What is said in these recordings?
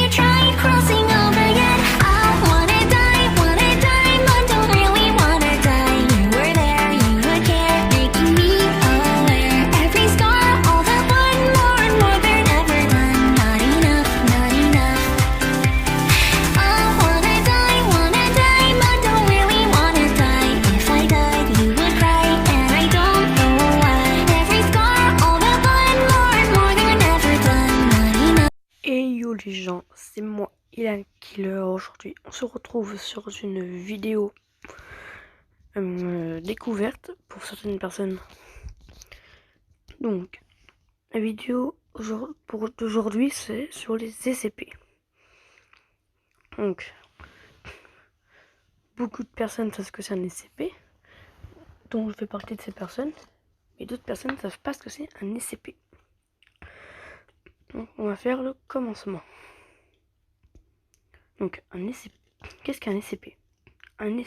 tried crossing over yet. I wanna die, but don't really wanna die. You were there, you would care, making me aware. Every scar, all the blood, more and more than ever done. Not enough, not enough. I wanna die, but don't really wanna die. If I died, you would cry, and I don't know why. Every scar, all the blood, more and more than ever done. Not enough. Et yo les gens, c'est moi Ilan Killer. Aujourd'hui on se retrouve sur une vidéo découverte pour certaines personnes. Donc la vidéo d'aujourd'hui c'est sur les SCP. Donc beaucoup de personnes savent ce que c'est un SCP, dont je fais partie de ces personnes, mais d'autres personnes ne savent pas ce que c'est un SCP. Donc on va faire le commencement. Donc un SCP, qu'est-ce qu'un SCP? Un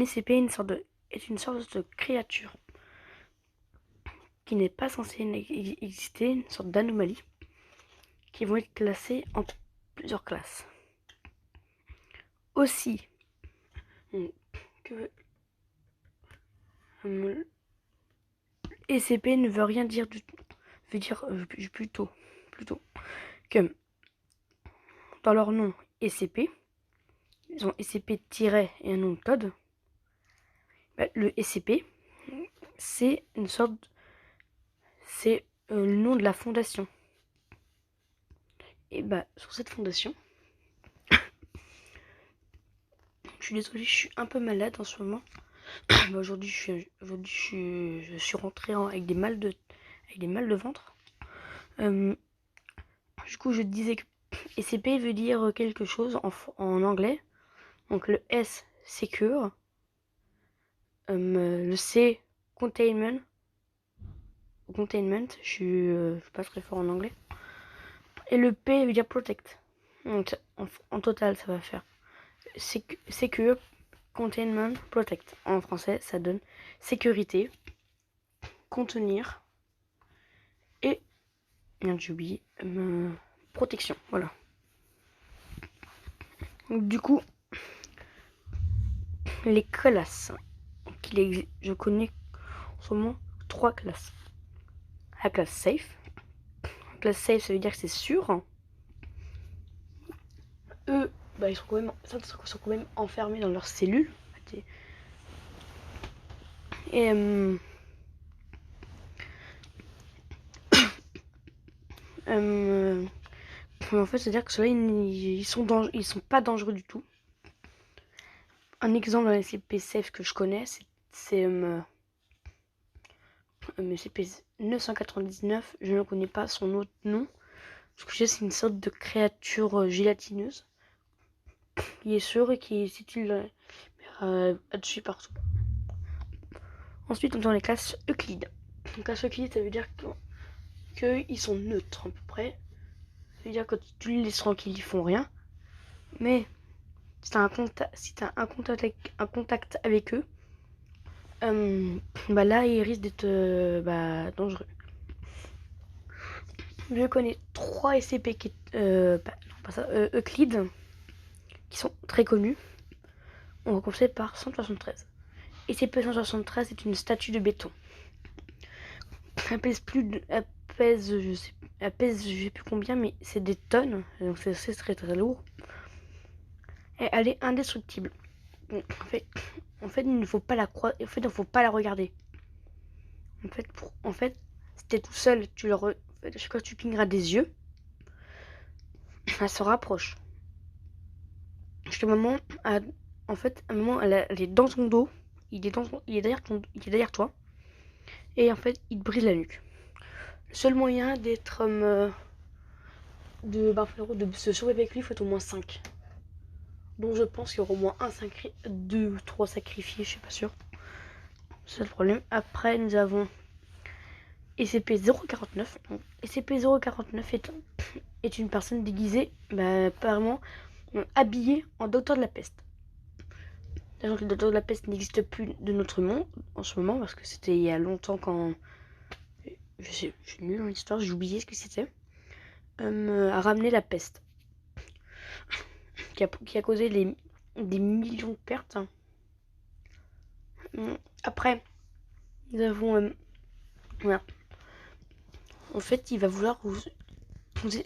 SCP est une sorte de créature qui n'est pas censée exister, une sorte d'anomalie, qui vont être classées en plusieurs classes. Aussi que SCP ne veut rien dire du tout. Veut dire plutôt que dans leur nom SCP, ils ont SCP- et un nom de code. Le SCP, c'est une sorte, c'est le nom de la fondation. Et sur cette fondation, je suis désolée, je suis un peu malade en ce moment. Aujourd'hui, je suis rentrée avec des mal de ventre. Du coup, je disais que SCP veut dire quelque chose en anglais. Donc le S, secure. Le C, containment. Je suis pas très fort en anglais. Et le P veut dire protect. Donc en total, ça va faire secure, containment, protect. En français, ça donne sécurité, contenir et, bien j'ai oublié, protection. Voilà. Donc, du coup, les classes je connais en ce moment 3 classes. La classe safe. La classe safe, ça veut dire que c'est sûr. Eux, ils sont quand même enfermés dans leurs cellules. Et en fait, c'est-à-dire que ceux-là, ils sont pas dangereux du tout. Un exemple d'un SCP safe que je connais, c'est SCP 999. Je ne connais pas son autre nom. Ce que je sais, c'est une sorte de créature gélatineuse qui est sûre et qui s'étile là-dessus partout. Ensuite, on est dans les classes Euclide. Les classes Euclide, ça veut dire qu'ils sont neutres à peu près. Ça veut dire que tu les laisses tranquilles, ils font rien. Mais si tu as un contact avec eux, là, ils risquent d'être dangereux. Je connais 3 SCP Euclide qui sont très connus. On va commencer par 173. SCP-173 est une statue de béton. Elle pèse je sais plus combien, mais c'est des tonnes, donc c'est très très lourd. Et elle est indestructible. En fait, il ne faut pas la regarder. En fait, si t'es tout seul, quand tu cligneras des yeux, elle se rapproche. Jusqu'à un moment, à un moment, elle est dans ton dos, il est derrière toi, et en fait, il te brise la nuque. Le seul moyen de se sauver avec lui, il faut être au moins 5. Donc je pense qu'il y aura au moins 2 ou 3 sacrifiés, je suis pas sûr. C'est le problème. Après, nous avons SCP-049. SCP-049 est une personne déguisée, apparemment habillée en docteur de la peste. Sachant que le docteur de la peste n'existe plus de notre monde en ce moment, parce que c'était il y a longtemps quand... Je suis nulle dans l'histoire, j'ai oublié ce que c'était. A ramené la peste. qui a causé des millions de pertes. Après, nous avons... voilà. En fait, il va vouloir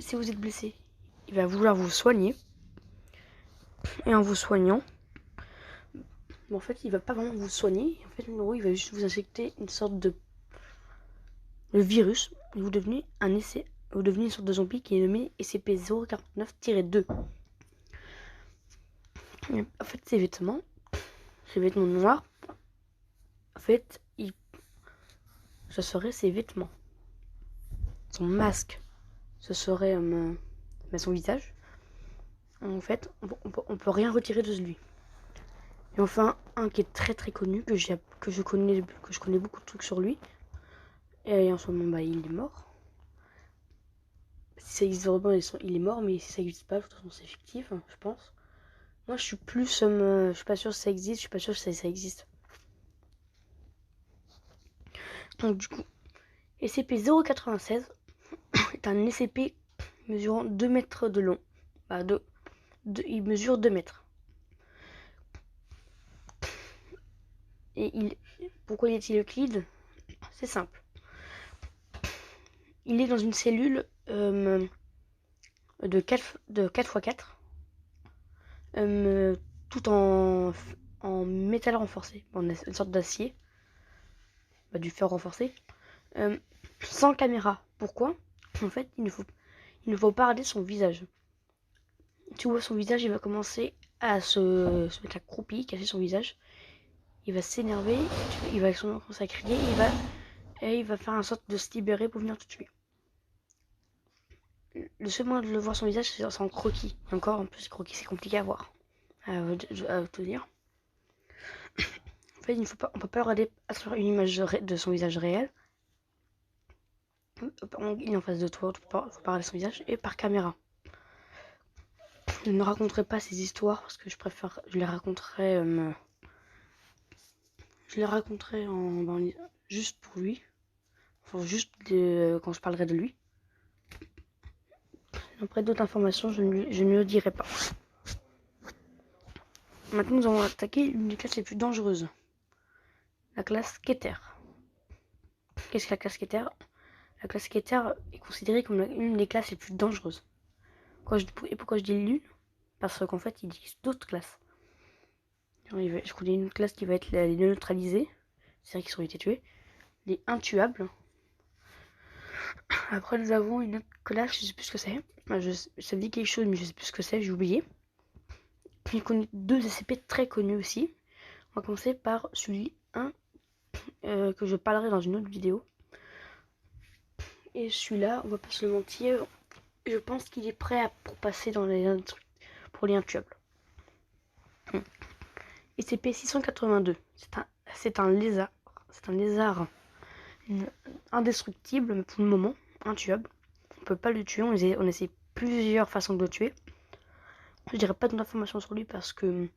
si vous êtes blessé, il va vouloir vous soigner. Et en vous soignant, en fait, il va pas vraiment vous soigner. En fait, en gros, il va juste vous injecter une sorte de virus. Et vous devenez une sorte de zombie qui est nommé SCP-049-2. En fait, ces vêtements noirs, en fait, ce serait ses vêtements. Son masque, ce serait son visage. En fait, on peut rien retirer de lui. Et enfin, un qui est très très connu, que je connais beaucoup de trucs sur lui. Et en ce moment, il est mort. Si ça existe vraiment, il est mort, mais si ça n'existe pas, de toute façon, c'est fictif, je pense. Moi, je suis plus, je suis pas sûr que ça existe, je suis pas sûr que ça existe. Donc du coup, SCP-096 est un SCP mesurant 2 mètres de long. Il mesure 2 mètres. Et pourquoi est-il Euclide? C'est simple. Il est dans une cellule de 4 x 4, tout en métal renforcé, une sorte d'acier, du fer renforcé, sans caméra. Pourquoi? En fait, il ne faut pas regarder son visage. Tu vois son visage, il va commencer à se mettre accroupi, cacher son visage. Il va s'énerver, il va commencer à crier, il va faire en sorte de se libérer pour venir te tuer. Le seul moyen de le voir son visage, c'est en croquis. Et encore, en plus, croquis, c'est compliqué à voir. À te dire. En fait, on peut pas regarder à travers une image de son visage réel. Il est en face de toi, faut pas regarder son visage. Et par caméra. Je ne raconterai pas ces histoires parce que je les raconterai juste pour lui. Enfin, juste quand je parlerai de lui. Après d'autres informations, je ne le dirai pas. Maintenant, nous allons attaquer l'une des classes les plus dangereuses. La classe Keter. Qu'est-ce que la classe Keter? La classe Keter est considérée comme l'une des classes les plus dangereuses. Et pourquoi je dis l'une? Parce qu'en fait, il existe d'autres classes. Je connais une classe qui va être les neutralisés, c'est-à-dire qui ont été tués. Les intuables. Après, nous avons une autre classe, je sais plus ce que c'est. Ça me dit quelque chose, mais je sais plus ce que c'est, j'ai oublié. Je connais 2 SCP très connus aussi. On va commencer par celui 1 que je parlerai dans une autre vidéo. Et celui-là, on va pas se le mentir, je pense qu'il est prêt pour passer dans pour les intuables. SCP-682, c'est un lézard. C'est un lézard indestructible, mais pour le moment, intuable. On peut pas le tuer, on essaie plusieurs façons de le tuer. Je dirais pas d'informations sur lui parce que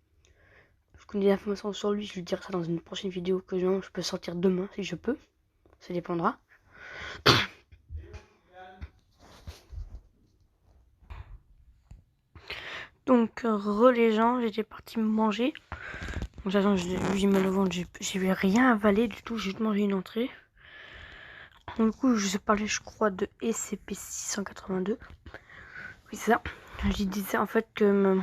je connais des informations sur lui, je lui dirai ça dans une prochaine vidéo que je peux sortir demain si je peux. Ça dépendra. Donc, les gens, j'étais partie me manger. Donc, j'ai mal au ventre, j'ai rien avalé du tout, j'ai juste mangé une entrée. Du coup, je parlais, je crois, de SCP-682. Oui, c'est ça. Je disais en fait que.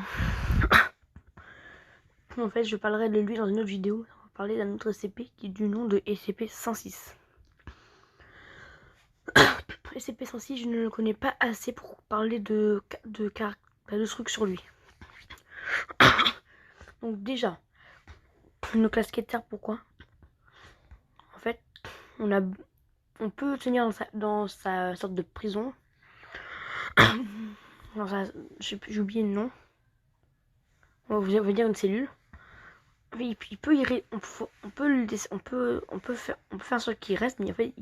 En fait, je parlerai de lui dans une autre vidéo. On va parler d'un autre SCP qui est du nom de SCP-106. SCP-106, je ne le connais pas assez pour parler de trucs sur lui. Donc, déjà, une classe Keter, pourquoi? En fait, on peut tenir dans sa sorte de prison. J'ai oublié le nom. On va dire une cellule. On peut faire un truc qui reste, mais en fait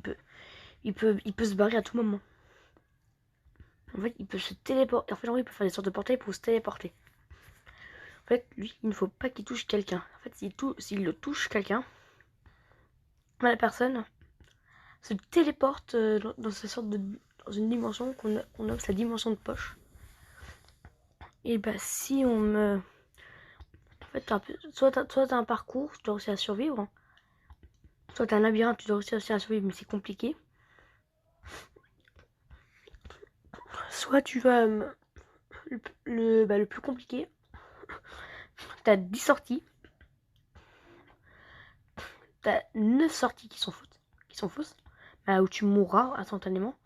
il peut se barrer à tout moment. En fait, il peut se téléporter. En fait, il peut faire des sortes de portails pour se téléporter. En fait, lui, il ne faut pas qu'il touche quelqu'un. En fait, s'il le touche quelqu'un, la personne se téléporte dans une dimension qu'on nomme sa dimension de poche. Et bah si on me... En fait, soit t'as un parcours, tu dois réussir à survivre. Soit t'as un labyrinthe, tu dois réussir à survivre, mais c'est compliqué. Soit tu vas... le plus compliqué, t'as 10 sorties. T'as 9 sorties qui sont fausses, où tu mourras instantanément.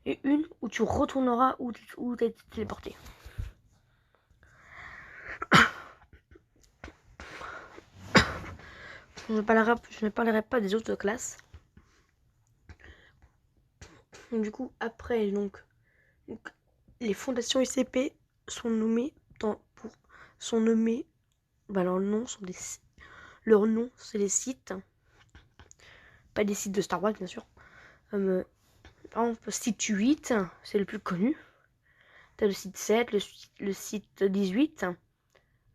Et une où tu retourneras où t'as été téléporté. Je ne parlerai pas des autres classes. Du coup, après, donc les fondations ICP sont nommées leurs noms c'est les sites, pas des sites de Star Wars bien sûr. Par exemple, site 8, c'est le plus connu. T'as le site 7, le site 18,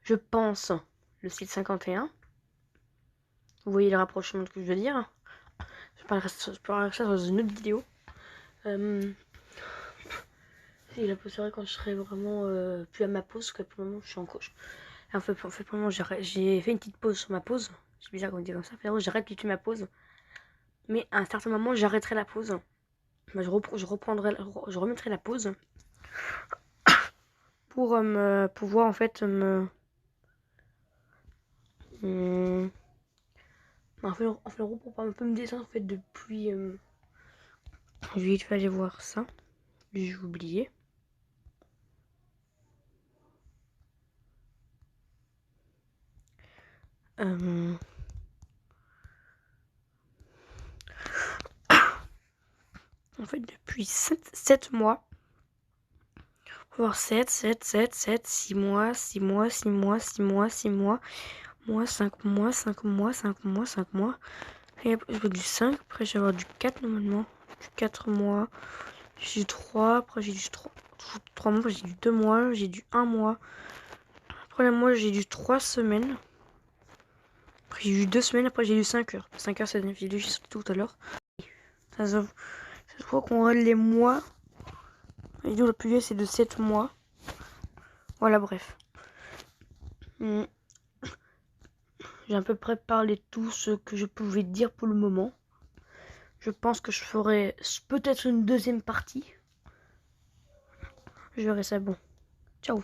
je pense le site 51. Vous voyez le rapprochement que je veux dire. Je parlerai de ça dans une autre vidéo. C'est vrai quand je serai vraiment plus à ma pause, parce que pour le moment je suis en coach. En fait, pour le moment j'ai fait une petite pause sur ma pause. C'est bizarre qu'on dit comme ça. J'arrête tout de suite ma pause. Mais à un certain moment j'arrêterai la pause. Je remettrai la pause. Pour pouvoir en fait pour un peu me descendre en fait depuis je vais aller voir ça. J'ai oublié. En fait depuis 7 mois. Voir 7, 6 mois, 6 mois, 6 mois, 6 mois, 6 mois, 5 mois, 5 mois, 5 mois, 5 mois. Et après, je vois du 5, après je vais avoir du 4 normalement. Du 4 mois, j'ai du 3, après j'ai du 3 mois, après j'ai du 2 mois, j'ai du 1 mois. Après le mois, j'ai du 3 semaines. Après j'ai du 2 semaines, après j'ai du 5 heures. 5 heures, c'est une vidéo que j'ai sorti tout à l'heure. Ça se voit qu'on regarde les mois. La vidéo la plus vieille, c'est de 7 mois. Voilà, bref. J'ai à peu près parlé de tout ce que je pouvais dire pour le moment. Je pense que je ferai peut-être une deuxième partie. Je verrai ça bon. Ciao.